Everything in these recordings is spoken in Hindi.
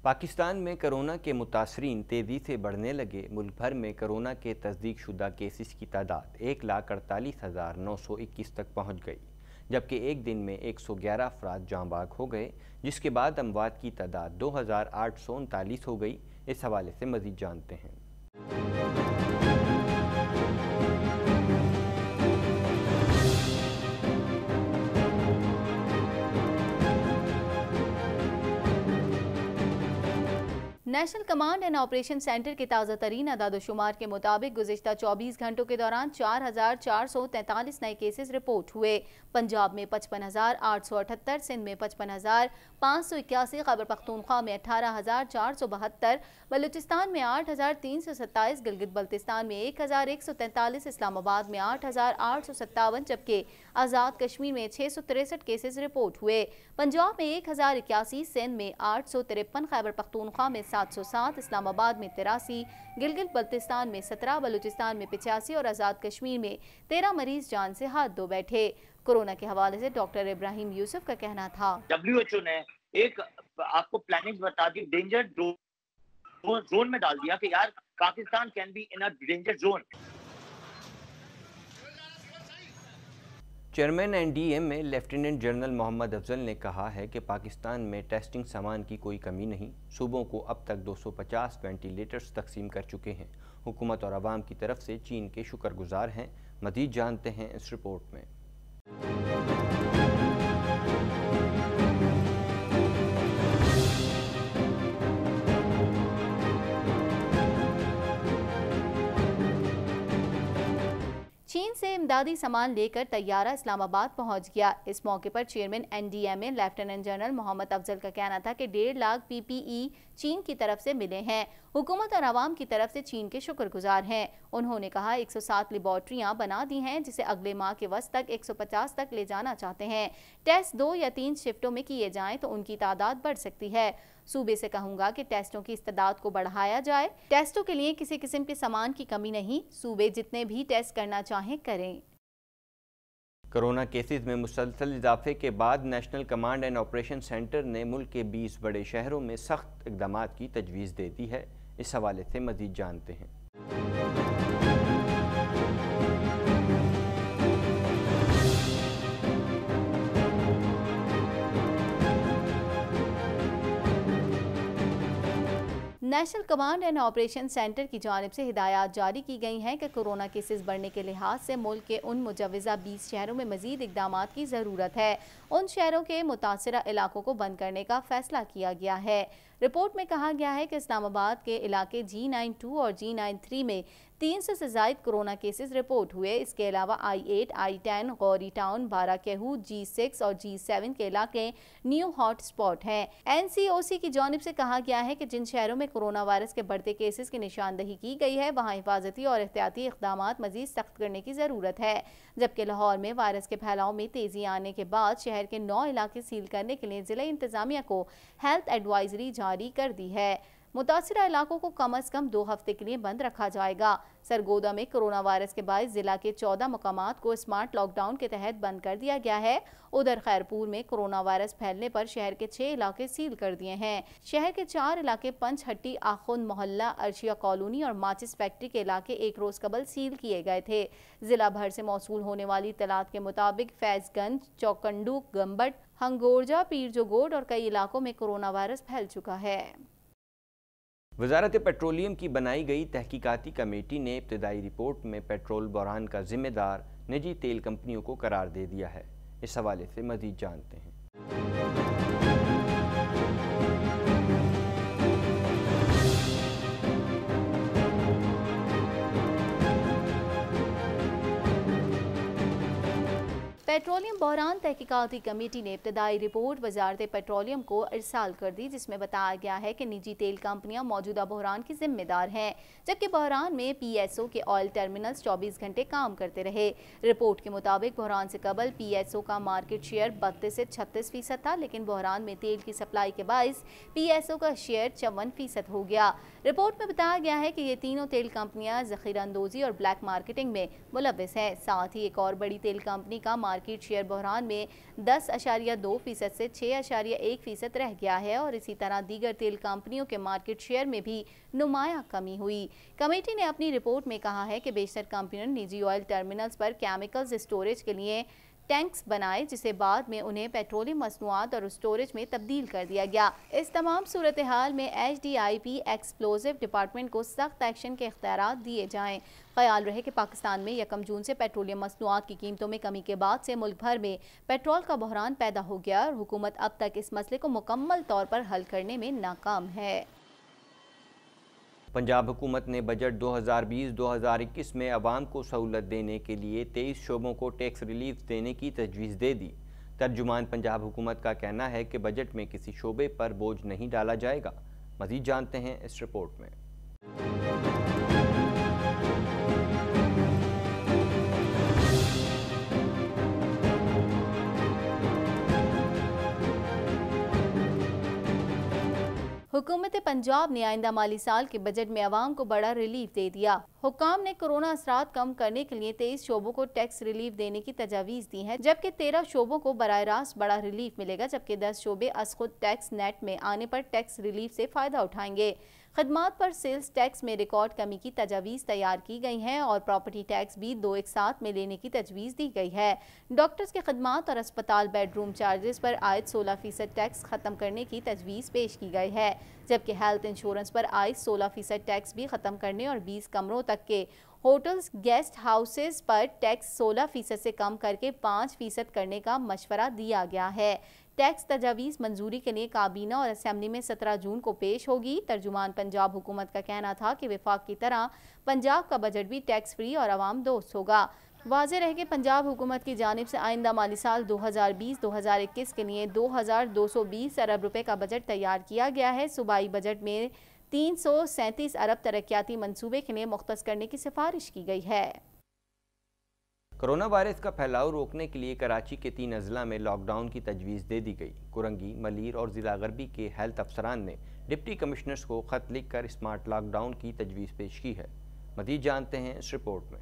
पाकिस्तान में कोरोना के मुतासरीन तेज़ी से बढ़ने लगे। मुल्क भर में कोरोना के तस्दीक शुदा केसेस की तादाद 1,48,921 तक पहुँच गई, जबकि एक दिन में 111 अफराद जाँ बाग हो गए, जिसके बाद अमवात की तादाद 2,839 हो गई। इस हवाले से मज़ीद जानते हैं। National command and operation centre के ताज़ा तरीन अदाद-ओ-शुमार के मुताबिक गुज़िश्ता 24 घंटों के दौरान 4,443 नए केसेस रिपोर्ट हुए। पंजाब में 55,878, सिंध में 55,581, खैबर पख्तूनख्वा में 18,472, बलूचिस्तान में 8,327, गिलगित बल्तिस्तान में 1,143, इस्लामाबाद में 8,857, जबकि आज़ाद कश्मीर में 663 केसेस रिपोर्ट हुए। पंजाब में 1,081, सिंध में 853, खैबर पख्तूनख्वा में 707, इस्लामाबाद में 83, गिलगित बल्तिस्तान में 17, बलूचिस्तान में 85 और आज़ाद कश्मीर में 13 मरीज जान से हाथ धो बैठे। कोरोना के हवाले से डॉक्टर इब्राहिम यूसुफ का कहना था, WHO ने एक आपको प्लानिंग बता दी, डेंजर जोन में डाल दिया कि यार Pakistan can be in a danger zone. Chairman NDM में लेफ्टिनेंट जनरल मोहम्मद अफजल ने कहा है कि पाकिस्तान में टेस्टिंग सामान की कोई कमी नहीं। सूबों को अब तक 250 वेंटिलेटर्स तकसीम कर चुके हैं। हुकूमत और आवाम की तरफ से चीन के शुक्रगुजार हैं। मज़ीद जानते हैं इस रिपोर्ट में। चीन से इमदादी सामान लेकर तैयारा इस्लामाबाद पहुंच गया। इस मौके पर chairman NDMA lieutenant general Mohammad Afzal का कहना था कि 1.5 लाख PPE चीन की तरफ से मिले हैं। हुकूमत और आवाम की तरफ से चीन के शुक्रगुजार हैं। उन्होंने कहा 107 लेबॉर्ट्रियां बना दी हैं, जिसे अगले माह के वस्त तक 150 तक ले जाना चाहते हैं। टेस्ट 2 या 3 शिफ्टों में किए जाएं तो उनकी तादाद बढ़ सकती है। सूबे से कहूंगा कि टेस्टों की इस्तेदाद को बढ़ाया जाए। टेस्टों के लिए किसी किस्म के सामान की कमी नहीं, सूबे जितने भी टेस्ट करना चाहें करें। कोरोना केसेस में मुसलसल इजाफे के बाद national command and operation centre ने मुल्क के 20 बड़े शहरों में सख्त इक़दाम की तजवीज़ दे दी है। इस हवाले से मज़ीद जानते हैं। National command and operation centre की जानिब से हिदायत जारी की गई हैं कि कोरोना केसेस बढ़ने के लिहाज से मुल्क के उन मुजव्वज़ा 20 शहरों में मज़ीद इक़दाम की ज़रूरत है। उन शहरों के मुतासिरा इलाकों को बंद करने का फैसला किया गया है। रिपोर्ट में कहा गया है कि इस्लामाबाद के इलाके G92 और G93 में 300 से ज़ायद कोरोना केसेस रिपोर्ट हुए। इसके अलावा I8, I10, Gauri town, बाराकेहू, G6 और G7 के इलाके न्यू हॉट स्पॉट हैं। NCOC की जानिब से कहा गया है कि जिन शहरों में कोरोना वायरस के बढ़ते केसेस की निशानदही की गई है, वहाँ हिफाजती और एहतियाती इक़दामात मज़ीद सख्त करने की ज़रूरत है। जबकि लाहौर में वायरस के फैलाव में तेज़ी आने के बाद शहर के 9 इलाके सील करने के लिए ज़िला इंतज़ामिया को हेल्थ एडवाइजरी जारी कर दी है। मुतासिरा इलाकों को कम अज़ कम 2 हफ्ते के लिए बंद रखा जाएगा। सरगोदा में कोरोना वायरस के बायस जिला के 14 मकामात को स्मार्ट लॉकडाउन के तहत बंद कर दिया गया है। उधर खैरपुर में कोरोना वायरस फैलने पर शहर के 6 इलाके सील कर दिए हैं। शहर के 4 इलाके पंचहट्टी, आखुन मोहल्ला, अर्शिया कॉलोनी और माचिस फैक्ट्री के इलाके एक रोज कबल सील किए गए थे। जिला भर से मौसूल होने वाली इत्तलात के मुताबिक फैजगंज, चौकंडू, गंबट, हंगोरजा, पीरजोगोड और कई इलाकों में कोरोना वायरस फैल चुका है। वज़ारत पेट्रोलियम की बनाई गई तहकीकाती कमेटी ने इब्तदाई रिपोर्ट में पेट्रोल बहरान का जिम्मेदार निजी तेल कंपनियों को करार दे दिया है। इस हवाले से मज़ीद जानते हैं। पेट्रोलियम बहरान तहकीकाती कमेटी ने इब्तदाई रिपोर्ट वजारत पेट्रोलियम को इरसाल कर दी, जिसमें बताया गया है कि निजी तेल कंपनियां मौजूदा बहरान की जिम्मेदार हैं, जबकि बहरान में PSO के ऑयल टर्मिनल्स 24 घंटे काम करते रहे। रिपोर्ट के मुताबिक बहरान से कबल PSO का मार्केट शेयर 32 से 36% था, लेकिन बहरान में तेल की सप्लाई के बायस PSO का शेयर 54% हो गया। रिपोर्ट में बताया गया है कि ये तीनों तेल कंपनियां ज़ख़ीरा अंदोज़ी और ब्लैक मार्केटिंग में मुलव्वस हैं। साथ ही एक और बड़ी तेल कंपनी का मार्केट शेयर बहरान में 10.2% से 6.1% रह गया है और इसी तरह दीगर तेल कंपनियों के मार्केट शेयर में भी नुमाया कमी हुई। कमेटी ने अपनी रिपोर्ट में कहा है कि बेशतर कंपनियों ने निजी ऑयल टर्मिनल्स पर केमिकल्स स्टोरेज के लिए टैंक्स बनाए, जिसे बाद में उन्हें पेट्रोलियम मसनूआत और स्टोरेज में तब्दील कर दिया गया। इस तमाम सूरत हाल में HDIP एक्सप्लोजिव डिपार्टमेंट को सख्त एक्शन के इख्तियारात दिए जाएं। ख्याल रहे कि पाकिस्तान में 1 जून से पेट्रोलियम मसनूआत की कीमतों में कमी के बाद से मुल्क भर में पेट्रोल का बहरान पैदा हो गया और हुकूमत अब तक इस मसले को मुकम्मल तौर पर हल करने में नाकाम है। पंजाब हुकूमत ने बजट 2020-2021 में अवाम को सहूलत देने के लिए 23 शोबों को टैक्स रिलीफ देने की तजवीज़ दे दी। तर्जुमान पंजाब हुकूमत का कहना है कि बजट में किसी शोबे पर बोझ नहीं डाला जाएगा। मज़ीद जानते हैं इस रिपोर्ट में। हुकूमत पंजाब ने आइंदा माली साल के बजट में अवाम को बड़ा रिलीफ दे दिया। हुकाम ने कोरोना असरात कम करने के लिए 23 शोबों को टैक्स रिलीफ देने की तजावीज़ दी है, जबकि 13 शोबों को बराह रास्त बड़ा रिलीफ मिलेगा, जबकि 10 शोबे अज़-खुद टैक्स नेट में आने पर टैक्स रिलीफ से फ़ायदा उठाएंगे। खदमात पर सेल्स टैक्स में रिकॉर्ड कमी की तजावीज़ तैयार की गई हैं और प्रॉपर्टी टैक्स भी 2 एक साथ में लेने की तजवीज़ दी गई है। डॉक्टर्स के खदमात और अस्पताल बेडरूम चार्जेस पर आयद 16% टैक्स ख़त्म करने की तजवीज़ पेश की गई है, जबकि हेल्थ इंश्योरेंस पर आयद 16% टैक्स भी ख़त्म करने और 20 कमरों तक के होटल्स गेस्ट हाउसेस पर टैक्स 16% से कम करके 5% करने का मशवरा दिया गया है। टैक्स तजावीज़ मंजूरी के लिए काबीना और असेंबली में 17 जून को पेश होगी। तर्जुमान पंजाब हुकूमत का कहना था कि वफाक की तरह पंजाब का बजट भी टैक्स फ्री और आवाम दोस्त होगा। वाज़ेह रहे कि पंजाब हुकूमत की जानिब से आइंदा माली साल 2020-2021 के लिए 2220 अरब रुपए का बजट तैयार किया गया है। सूबाई बजट में 337 अरब तरक्याती मंसूबे के लिए मुख्तस करने की सिफारिश की गई है। कोरोना वायरस का फैलाव रोकने के लिए कराची के 3 अजला में लॉकडाउन की तजवीज़ दे दी गई। कुरंगी, मलीर और ज़िला गरबी के हेल्थ अफसरान ने डिप्टी कमिश्नर्स को ख़त लिख कर स्मार्ट लॉकडाउन की तजवीज़ पेश की है। मज़ीद जानते हैं इस रिपोर्ट में।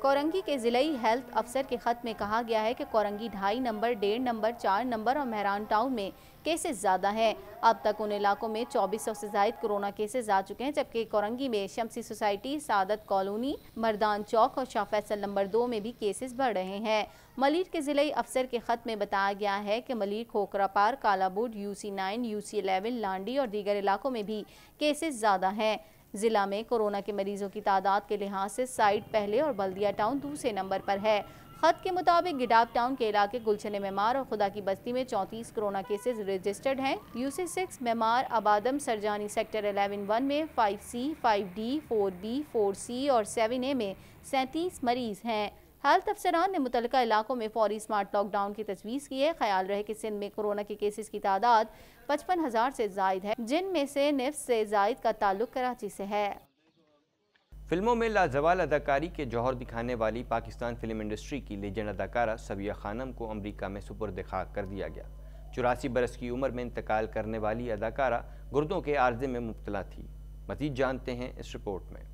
कोरंगी के ज़िलाई हेल्थ अफसर के ख़त में कहा गया है कि कोरंगी 2.5 नंबर, 1.5 नंबर, 4 नंबर और मेहरान टाउन में केसेस ज़्यादा हैं। अब तक उन इलाकों में 2400 से ज़ायद कोरोना केसेस आ चुके हैं, जबकि कोरंगी में शमसी सोसाइटी, सादत कॉलोनी, मर्दान चौक और शाह फैसल नंबर 2 में भी केसेस बढ़ रहे हैं। मलीर के ज़िलाई अफसर के ख़त में बताया गया है कि मलीर, खोखरा पार, कालाबुड, UC9, UC11, लांडी और दीगर इलाकों में भी केसेस ज़्यादा हैं। ज़िला में कोरोना के मरीजों की तादाद के लिहाज से साइड पहले और बल्दिया टाउन दूसरे नंबर पर है। खत के मुताबिक गिडाब टाउन के इलाके गुलशन मेमार और खुदा की बस्ती में 34 कोरोना केसेस रजिस्टर्ड हैं। UC6 मेमार, आबादम, सरजानी सेक्टर 11-1 में 5C, 5D, 4B, 4C और 7A में 37 मरीज हैं। हेल्थ अफसरान ने मुतल्लिका इलाकों में फौरी स्मार्ट लॉकडाउन की तजवीज़ की है। ख्याल रहे कि सिंध में कोरोना के केसेस की तादाद 55,000 से ज़ायद है, जिनमें से निफ्स से ज़ायद का ताल्लुक कराची से है। फिल्मों में लाजवाल अदाकारी के जौहर दिखाने वाली पाकिस्तान फिल्म इंडस्ट्री की लेजेंड अदाकारा सबिया खानम को अमरीका में सुपुर्द खाक कर दिया गया। 84 बरस की उम्र में इंतकाल करने वाली अदाकारा गुर्दों के आर्जे में मुब्तला थी। मज़ीद जानते हैं इस रिपोर्ट में।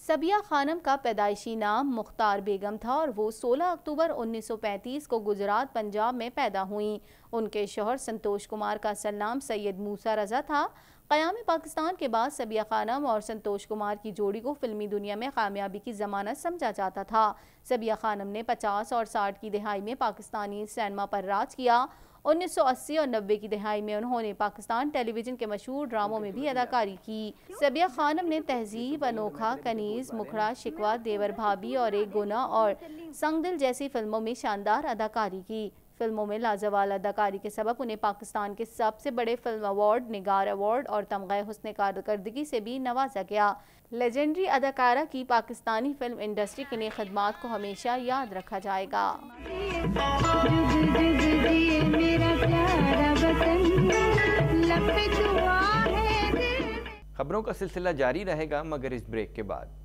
सबिया खानम का पैदाइशी नाम मुख्तार बेगम था और वो 16 अक्टूबर 1935 को गुजरात, पंजाब में पैदा हुई। उनके शौहर संतोष कुमार का असल नाम सैयद मूसा रजा था। क़याम पाकिस्तान के बाद सबिया खानम और संतोष कुमार की जोड़ी को फिल्मी दुनिया में कामयाबी की ज़मानत समझा जाता था। सबिया खानम ने 50 और 60 की दहाई में पाकिस्तानी सिनेमा पर राज किया। 1980 और 90 की दहाई में उन्होंने पाकिस्तान टेलीविज़न के मशहूर ड्रामों में भी अदाकारी की। सबिया खानम ने तहजीब, अनोखा, कनीज़, मुखड़ा, शिकवा, देवर भाभी और एक गुना और संगदिल जैसी फिल्मों में शानदार अदाकारी की। फिल्मों में लाजवाल अदाकारी के सबब उन्हें पाकिस्तान के सबसे बड़े फिल्म अवार्ड, निगार अवार्ड और तमग़े हुस्न कारकर्दगी से भी नवाजा गया। लेजेंडरी अदाकारा की पाकिस्तानी फिल्म इंडस्ट्री के लिए खिदमात को हमेशा याद रखा जाएगा। मेरा प्यारा वतन, खबरों का सिलसिला जारी रहेगा मगर इस ब्रेक के बाद।